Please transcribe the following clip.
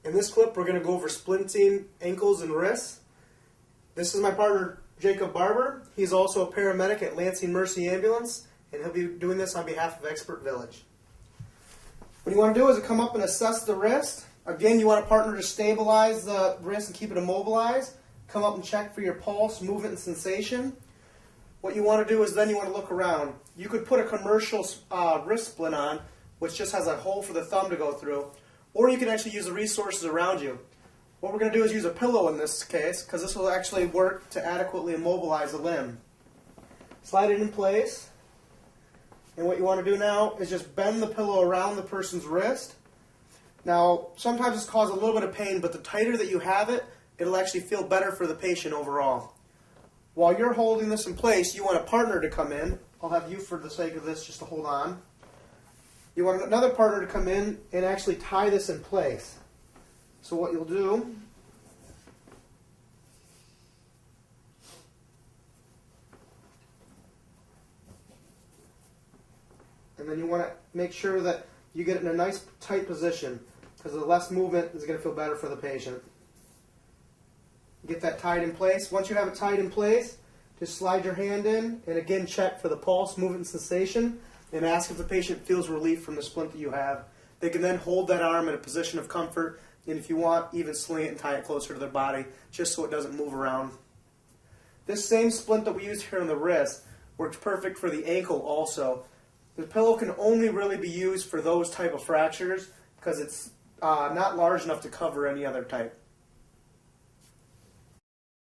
In this clip, we're going to go over splinting ankles and wrists. This is my partner, Jacob Barber. He's also a paramedic at Lansing Mercy Ambulance, and he'll be doing this on behalf of Expert Village. What you want to do is come up and assess the wrist. Again, you want a partner to stabilize the wrist and keep it immobilized. Come up and check for your pulse, movement, and sensation. What you want to do is then you want to look around. You could put a commercial wrist splint on, which just has a hole for the thumb to go through, or you can actually use the resources around you. What we're going to do is use a pillow in this case, because this will actually work to adequately immobilize the limb. Slide it in place, and what you want to do now is just bend the pillow around the person's wrist. Now, sometimes this causes a little bit of pain, but the tighter that you have it, it'll actually feel better for the patient overall. While you're holding this in place, you want a partner to come in. I'll have you, for the sake of this, just to hold on. You want another partner to come in and actually tie this in place. So what you'll do and then you want to make sure that you get it in a nice tight position, because the less movement is going to feel better for the patient. Get that tied in place. Once you have it tied in place, just slide your hand in and again check for the pulse, movement, and sensation, and ask if the patient feels relief from the splint that you have. They can then hold that arm in a position of comfort, and if you want, even sling it and tie it closer to their body, just so it doesn't move around. This same splint that we use here on the wrist works perfect for the ankle also. The pillow can only really be used for those type of fractures because it's not large enough to cover any other type.